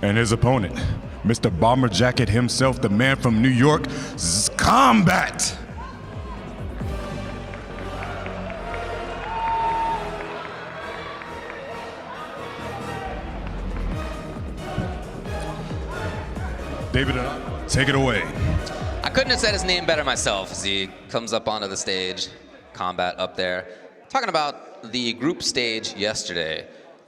And his opponent, Mr. Bomber Jacket himself, the man from New York, Xombat. David, take it away. I couldn't have said his name better myself as he comes up onto the stage. Kombat up there. Talking about the group stage yesterday.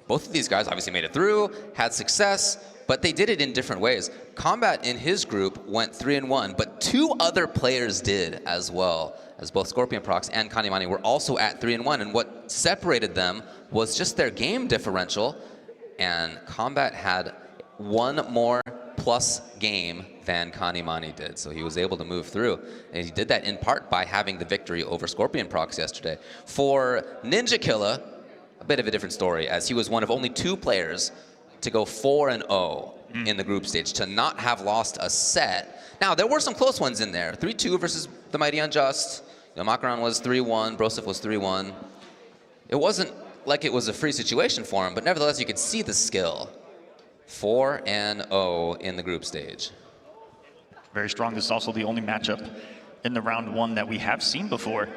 Both of these guys obviously made it through, had success, but they did it in different ways. Kombat in his group went 3-1, but 2 other players did as well, as both Scorpion Prox and Kanimani were also at 3-1, and what separated them was just their game differential, and Kombat had 1 more plus game than Kanimani did, so he was able to move through, and he did that in part by having the victory over Scorpion Prox yesterday. For NinjaKilla, a bit of a different story, as he was one of only 2 players to go 4-0 in the group stage, to not have lost a set. Now, there were some close ones in there. 3-2 versus the Mighty Unjust. Makaran was 3-1, Broseph was 3-1. It wasn't like it was a free situation for him, but nevertheless, you could see the skill. 4-0 in the group stage. Very strong. This is also the only matchup in the round 1 that we have seen before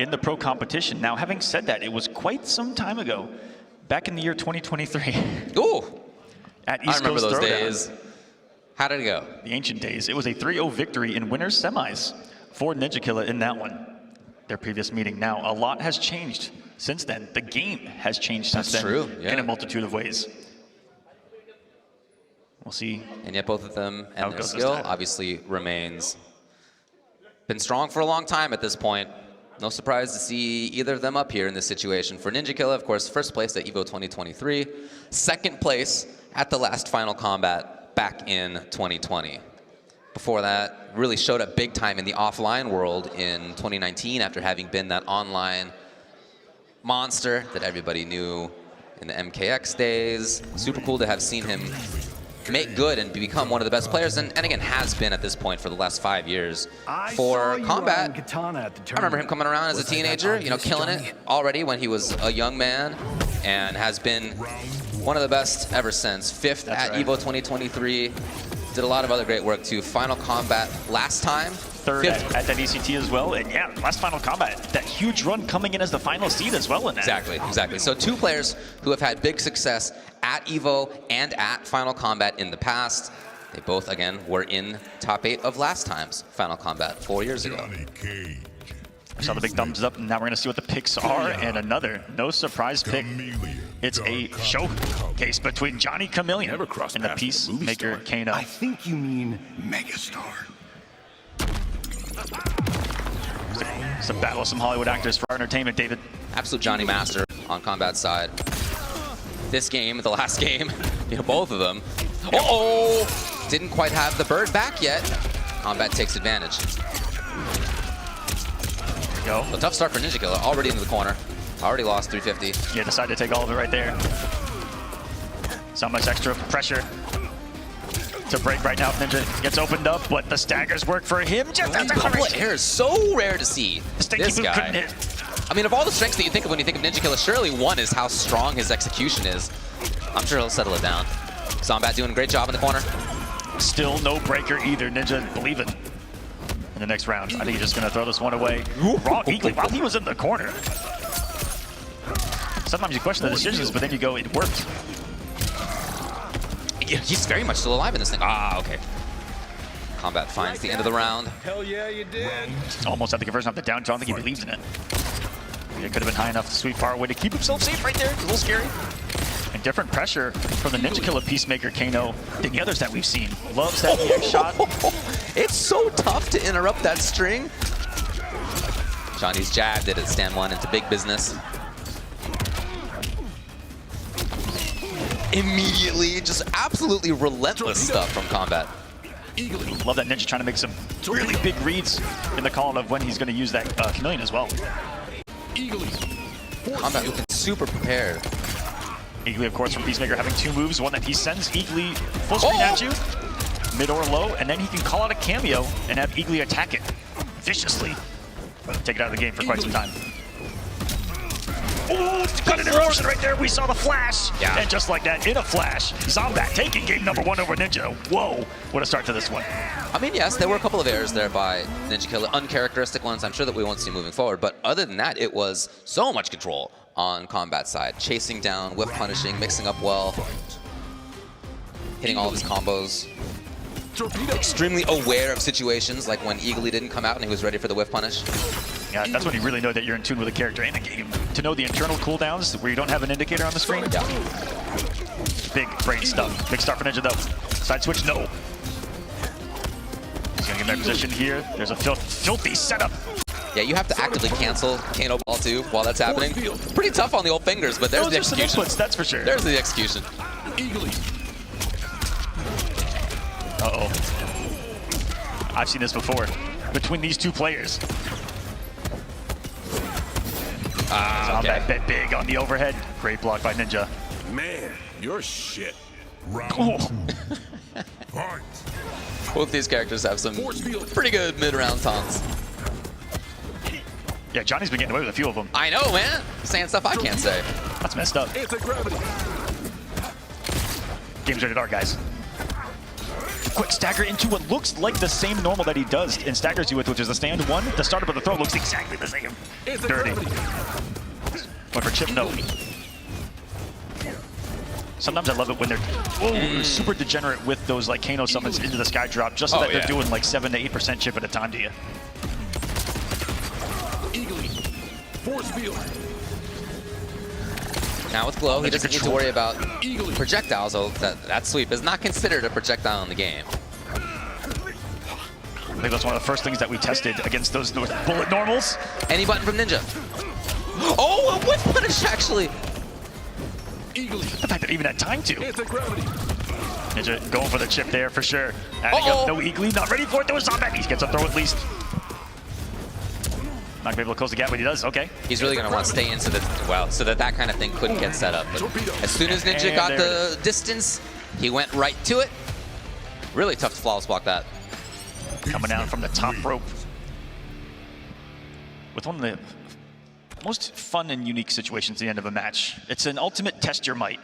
in the pro competition. Now, having said that, it was quite some time ago, back in the year 2023. Ooh! At East I remember Coast those Throwdown. days. How did it go? The ancient days. It was a 3-0 victory in winners semis for NinjaKilla in that one. Their previous meeting. Now, a lot has changed since then. The game has changed since then. True, yeah. In a multitude of ways. We'll see. And yet both of them and their skill obviously remains. Been strong for a long time at this point. No surprise to see either of them up here in this situation. For NinjaKilla, of course, first place at EVO 2023. Second place at the last Final Kombat back in 2020. Before that, really showed up big time in the offline world in 2019 after having been that online monster that everybody knew in the MK1 days. Super cool to have seen him make good and become one of the best players, and again, has been at this point for the last 5 years. For Kombat, I remember him coming around as a teenager, you know, killing it already when he was a young man, and has been one of the best ever since. 5th at EVO 2023. Did a lot of other great work too. Final Kombat last time. 3rd at that ECT as well, and yeah, last Final Kombat, that huge run coming in as the final seed as well in that. Exactly. So 2 players who have had big success at EVO and at Final Kombat in the past. They both, again, were in top 8 of last time's Final Kombat 4 years ago. I saw the big thumbs up, and now we're going to see what the picks are, and another no surprise pick. It's a showcase between Johnny Chameleon and the Peacemaker Kano. I think you mean Megastar. It's a battle of some Hollywood actors for our entertainment, David. Absolute Johnny Master on Kombat's side. This game, the last game, you know, both of them. Uh-oh! Didn't quite have the bird back yet. Kombat takes advantage. There we go. A tough start for NinjaKilla, already into the corner. Already lost 350. Yeah, decided to take all of it right there. So much extra pressure to break right now. Ninja gets opened up, but the staggers work for him. Just a couple of airs, so rare to see this guy. Couldn't hit. I mean, of all the strengths that you think of when you think of NinjaKilla, surely one is how strong his execution is. I'm sure he'll settle it down. Xombat doing a great job in the corner. Still no breaker either. Ninja believing in the next round. I think he's just going to throw this one away. Raw Eagly while he was in the corner. Sometimes you question the decisions, but then you go, it worked. Yeah, he's very much still alive in this thing. Ah, okay. Kombat finds the end of the round. Hell yeah, you did. Almost had the conversion off the down. I don't think he believed in it. It could have been high enough to sweep far away to keep himself safe right there. It's a little scary. And different pressure from the NinjaKilla Peacemaker Kano than the others that we've seen. Loves that EX shot. It's so tough to interrupt that string. Johnny's jab did it stand 1 into big business. Immediately, just absolutely relentless stuff from Kombat. Love that Ninja trying to make some really big reads in the call of when he's going to use that Chameleon as well. Kombat looking super prepared. Eagly, of course, from Peacemaker having 2 moves. One that he sends Eagly full screen at you, mid or low, and then he can call out a cameo and have Eagly attack it viciously. Take it out of the game for quite some time. Ooh, cut it in motion right there. We saw the flash. Yeah. And just like that, in a flash, Xombat taking game number 1 over Ninja. Whoa, what a start to this one. I mean, yes, there were a couple of errors there by NinjaKilla, uncharacteristic ones I'm sure that we won't see moving forward, but other than that, it was so much control on Kombat's side. Chasing down, whip punishing, mixing up well, hitting all of his combos. Extremely aware of situations, like when Eagly didn't come out and he was ready for the whiff punish. Yeah, that's when you really know that you're in tune with the character in the game. To know the internal cooldowns where you don't have an indicator on the screen. Yeah. Big brain stuff. Big start for Ninja though. Side switch, no. He's gonna get in that position here. There's a filthy setup. Yeah, you have to actively cancel Kano Ball 2 while that's happening. Pretty tough on the old fingers, but there's the There's some execution. inputs, that's for sure. There's the execution. Uh-oh. I've seen this before. Between these two players. Okay. Xombat bet big on the overhead. Great block by Ninja. Man, you're shit. Oh. Fight. Both these characters have some pretty good mid-round taunts. Yeah, Johnny's been getting away with a few of them. I know, man. Saying stuff I can't say. That's messed up. Anti-gravity. Game's rated R, guys. Quick stagger into what looks like the same normal that he does and staggers you with, which is the stand 1. The startup of the throw looks exactly the same. Dirty. But for chip, no. Sometimes I love it when they're super degenerate with those like Kano summons into the sky drop, just so that they're doing like 7 to 8% chip at a time to you. Force field. Now with Glow, he doesn't need to worry about Eagly. projectiles, so that sweep is not considered a projectile in the game. I think that's one of the first things that we tested against those bullet normals. Any button from Ninja. Oh, a whip punish, actually. Eagly. The fact that even had time to. Anti-gravity. Ninja going for the chip there for sure. Adding up, no Eagly, not ready for it. There was Xombat. He gets a throw at least. Not gonna be able to close the gap, but he does. Okay. He's really gonna want to stay into the, well, so that kind of thing couldn't get set up. But as soon as Ninja got the distance, he went right to it. Really tough to flawless block that. Coming down from the top rope. With one of the most fun and unique situations at the end of a match. It's an ultimate test your might.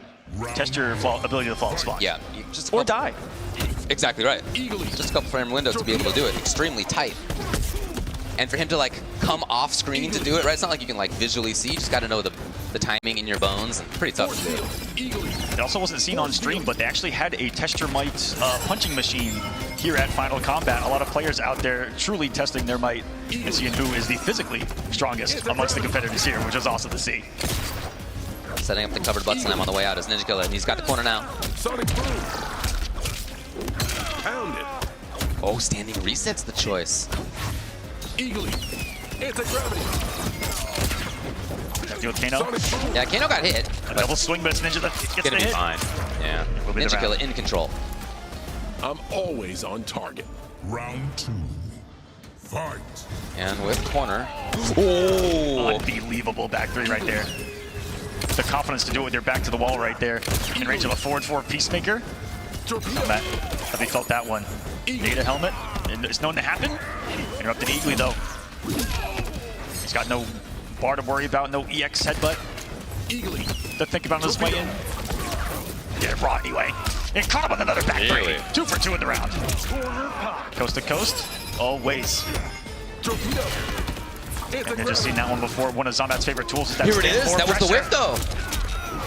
Test your ability to flawless block. Yeah. Just Or die. Exactly right. Just a couple frame windows to be able to do it. Extremely tight. And for him to like come off screen to do it, right? It's not like you can like visually see. You just got to know the timing in your bones. Pretty tough to do. It also wasn't seen on stream, but they actually had a test your might punching machine here at Final Kombat. A lot of players out there truly testing their might and seeing who is the physically strongest amongst the competitors here, which is awesome to see. Setting up the covered butt slam on the way out is NinjaKilla, and he's got the corner now. Sonic boom. Pound it. Oh, standing reset's the choice. Eagly. Anti-gravity. That deal with Kano. Sonic boom. Yeah, Kano got hit. A double swing, but it's Ninja that gets Gonna the be hit. fine. Yeah. Will be the NinjaKilla round. in control. I'm always on target. Round 2. Fight. And with corner. Oh! Unbelievable back 3 right there. The confidence to do it with your back to the wall right there. In range of a forward 4 Peacemaker. Torpedo. Have they felt that one? Data helmet. And it's known to happen. Interrupted Eagly though. He's got no bar to worry about, no EX headbutt Eagly. to think about on his way in. Get it raw anyway. And caught him with another back 3. Really? 2 for 2 in the round. Coast to coast, always. Torpedo. And just seen that one before. One of Xombat's favorite tools is that Here it stand is. forward That was the pressure. whip, though.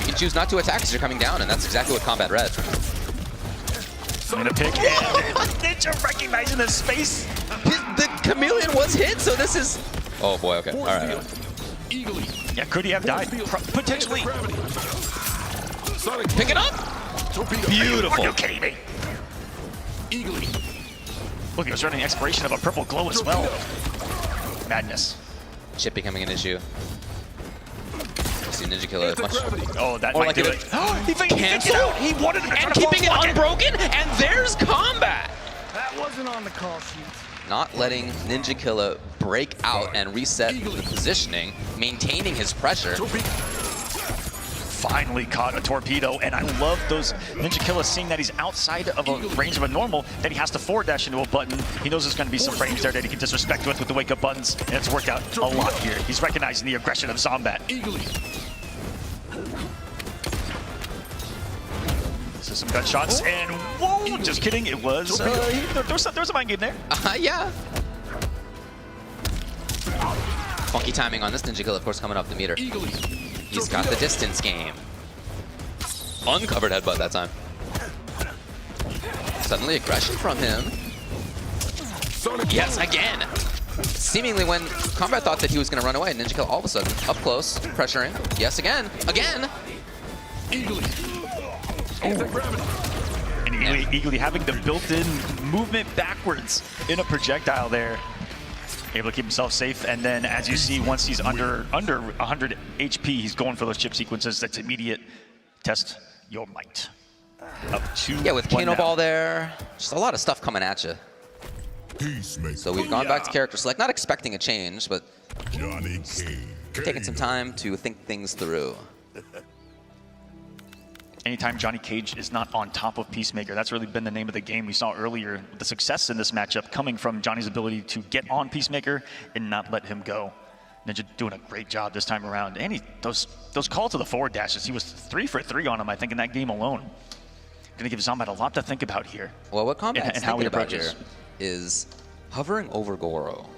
You can choose not to attack as you're coming down, and that's exactly what Kombat read. And a pick. Ninja recognizing the space. The chameleon was hit, so this is... Oh, boy, okay. All right. Eagly. Yeah, could he have died? Potentially. Sonic. Pick it up. Torpedo. Beautiful. Are you kidding me? Eagly. Look, he was running expiration of a purple glow as well. Madness. Chip becoming an issue. See NinjaKilla much... Oh, that Or might like do it- it. He faked Cancel? it out. He wanted him to try And to keeping it false block unbroken, and there's Kombat! That wasn't on the call sheet. Not letting NinjaKilla break out and reset the positioning, maintaining his pressure. finally caught a torpedo, and I love those NinjaKilla seeing that he's outside of a range of a normal, that he has to forward dash into a button. He knows there's going to be some frames there that he can disrespect with the wake up buttons, and it's worked out a lot here. He's recognizing the aggression of Xombat. This is some gunshots, and whoa, just kidding, it was, there was a mind game there. Yeah. Funky timing on this NinjaKilla, of course, coming up the meter. He's got the distance game. Uncovered headbutt that time. Suddenly aggression from him. Yes, again. Seemingly when Kombat thought that he was going to run away, NinjaKilla all of a sudden up close, pressuring. Yes, again. Again. And Eagly having the built-in movement backwards in a projectile there. Able to keep himself safe, and then as you see, once he's under 100 HP, he's going for those chip sequences. That's immediate. Test your might. Up 2-1 Yeah, with Kano now. Ball there, just a lot of stuff coming at you. So we've gone back to character select, not expecting a change, but taking some time to think things through. Anytime Johnny Cage is not on top of Peacemaker, that's really been the name of the game. We saw earlier the success in this matchup coming from Johnny's ability to get on Peacemaker and not let him go. Ninja doing a great job this time around. And those calls to the forward dashes, he was 3 for 3 on him, I think, in that game alone. Gonna give Xombat a lot to think about here. Well, what Kombat's and how he thinking about approaches here is hovering over Goro.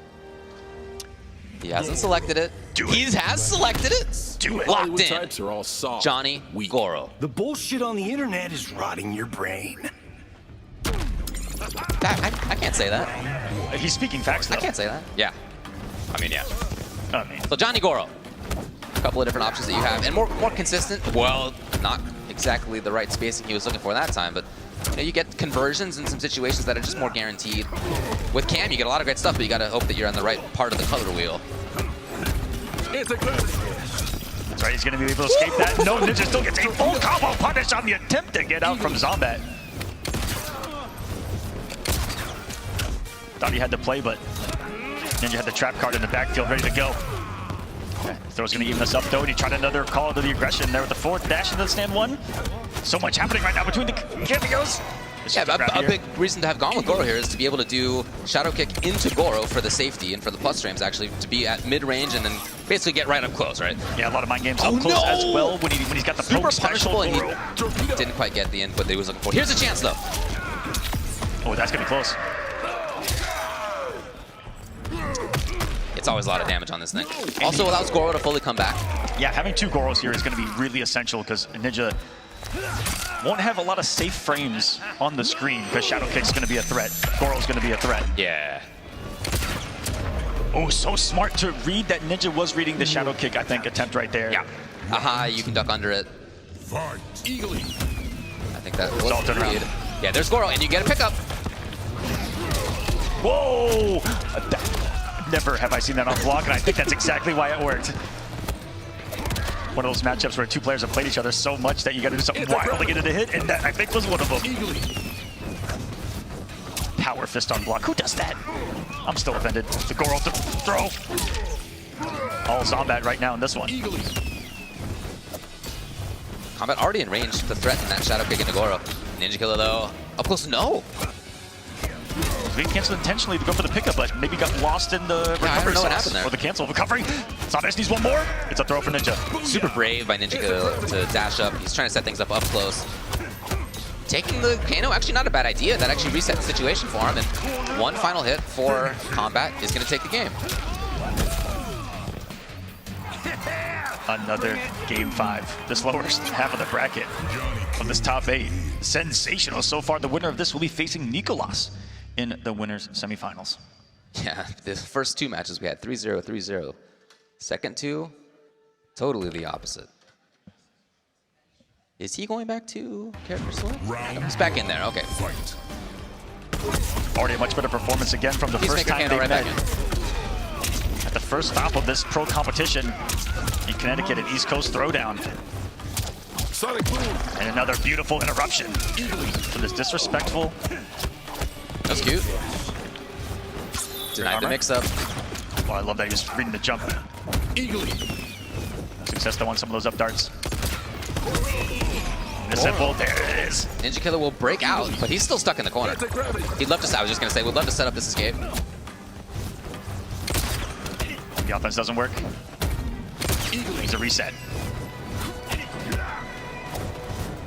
He hasn't selected it. He has selected it. Do it. Locked Hollywood in. types are all soft. Johnny Goro. The bullshit on the internet is rotting your brain. I can't say that. He's speaking facts, though. I can't say that. Yeah. I mean, yeah. I mean, So Johnny Goro. A couple of different options that you have, and more consistent. Well, not exactly the right spacing he was looking for that time, but you know, you get conversions in some situations that are just more guaranteed. With Cam, you get a lot of great stuff, but you gotta hope that you're on the right part of the color wheel. that's right, he's gonna be able to escape that. No, Ninja still gets a full combo punish on the attempt to get out from Xombat. Thought he had to play, but Ninja had the trap card in the backfield ready to go. Throw's gonna even this up though, and he tried another call to the aggression there with the forward dash into the stand 1. So much happening right now between the cameos. Yeah, a big reason to have gone with Goro here is to be able to do Shadow Kick into Goro for the safety and for the plus frames, actually, to be at mid-range and then basically get right up close, right? Yeah, a lot of mind games up close as well when he's got the Super poke special. punishable, and he didn't quite get the input that he was looking for. Here's a chance, though. Oh, that's gonna be close. It's always a lot of damage on this thing. Also allows Goro to fully come back. Yeah, having 2 Goros here is going to be really essential because Ninja won't have a lot of safe frames on the screen because Shadow Kick's going to be a threat. Goro's going to be a threat. Yeah. Oh, so smart to read that Ninja was reading the Shadow Kick, I think, attempt right there. Yeah. Aha, you can duck under it. I think that was all the turned around. read. Yeah, there's Goro, and you get a pickup. Whoa! Never have I seen that on block, and I think that's exactly why it worked. One of those matchups where 2 players have played each other so much that you got to do something wild to get it to hit, and that, I think, was one of them. Power fist on block. Who does that? I'm still offended. The Goro to throw. All Xombat right now in this one. Kombat already in range to threaten that Shadow Kick into Goro. NinjaKilla, though, up close, no. He canceled intentionally to go for the pickup, but maybe got lost in the recovery know what sauce. happened there. Or the cancel recovery. Xombat needs one more. It's a throw for Ninja. Super brave by NinjaKilla to dash up. He's trying to set things up close. Taking the Kano, actually not a bad idea. That actually reset the situation for him, and one final hit for Kombat is going to take the game. Another game 5. This lower half of the bracket of this top 8. Sensational. So far, the winner of this will be facing Nicolas in the winners semifinals. Yeah, the first 2 matches we had 3-0, 3-0. Second 2, totally the opposite. Is he going back to character select? He's back in there, okay. Already a much better performance again from the first time they right met. back in. At the first stop of this pro competition in Connecticut at East Coast Throwdown. And another beautiful interruption for this disrespectful. That's cute. Denied the mix-up. Oh, I love that he was reading the jump. Success though on some of those up darts. The simple, there it is. NinjaKilla will break out, but he's still stuck in the corner. Anti-gravity. He'd love to, I was just gonna say, would love to set up this escape. The offense doesn't work. Needs a reset.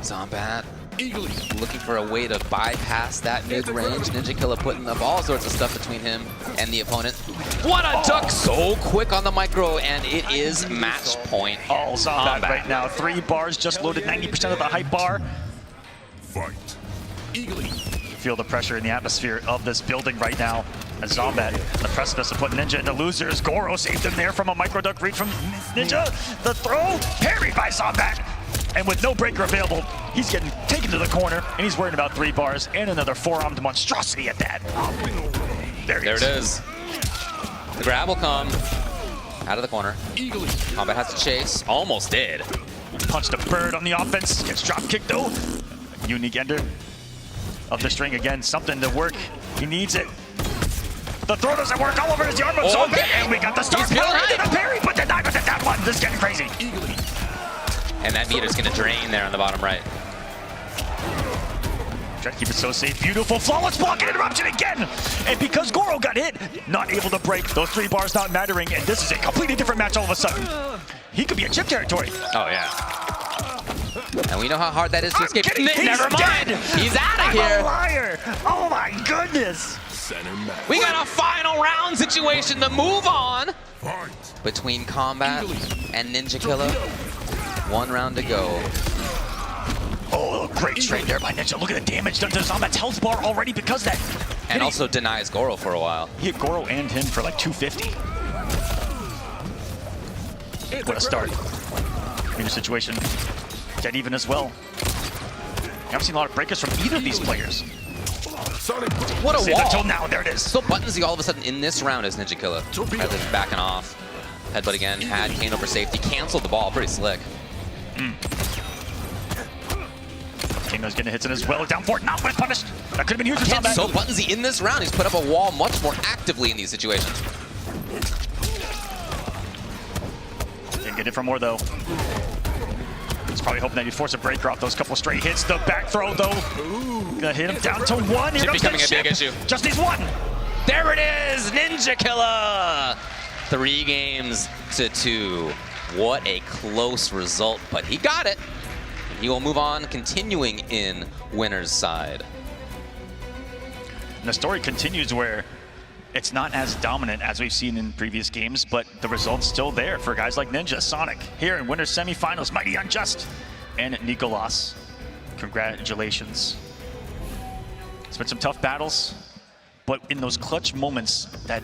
Xombat Eagerly. looking for a way to bypass that mid-range. NinjaKilla putting up all sorts of stuff between him and the opponent. What a duck! So quick on the micro, and it is match point. All Xombat Kombat. right now. 3 bars, just loaded 90% of the hype bar. Fight. Eagerly. Feel the pressure in the atmosphere of this building right now. As Xombat, the precipice of putting Ninja into losers. Goro saved him there from a micro duck read from Ninja. The throw, parried by Xombat. And with no breaker available, he's getting taken to the corner, and he's worried about 3 bars and another 4-armed monstrosity at that. There it is. The grab will come out of the corner. Eagerly. Kombat has to chase. Almost did. Punched a bird on the offense. Gets drop kicked though. Unique ender of the string again. Something to work. He needs it. The throw doesn't work all over his arm of Xombat, and we got the star He's power feeling into the parry, but denied with the down one. This is getting crazy. Eagerly. And that meter's gonna drain there on the bottom right. Try to keep it so safe. Beautiful, flawless block and interruption again. And because Goro got hit, not able to break. Those 3 bars not mattering, and this is a completely different match all of a sudden. He could be in chip territory. Oh, yeah. And we know how hard that is to escape. Kidding. He's Never mind. dead. He's out of I'm a here. liar. Oh my goodness. Center match. We got a final round situation to move on Fight. between Kombat and NinjaKilla. 1 round to go. Oh, great trade there by Ninja. Look at the damage done to Xombat's health bar already because of that. And also denies Goro for a while. He hit Goro and him for like 250. What a start. In a situation, dead even as well. I haven't seen a lot of breakers from either of these players. Sonic. What a Saved until wall. now, there it is. So buttonsy all of a sudden in this round is NinjaKilla. Rather than backing off. Headbutt again, had Kano for safety, canceled the ball, pretty slick. Kano's getting hits in as well. Down for it, not when punished. That could have been huge for Again, Xombat. so buttonsy in this round, he's put up a wall much more actively in these situations. Didn't get it for more though. He's probably hoping that he'd force a breaker off those couple straight hits. The back throw though. Gonna hit him down to 1. Here Chip goes the becoming a big chip. issue. Just needs 1. There it is, NinjaKilla! 3 games to 2. What a close result, but he got it. He will move on, continuing in winner's side. And the story continues where it's not as dominant as we've seen in previous games, but the result's still there for guys like Ninja, Sonic, here in winner's semifinals, Mighty Unjust, and Nicolas. Congratulations. It's been some tough battles, but in those clutch moments that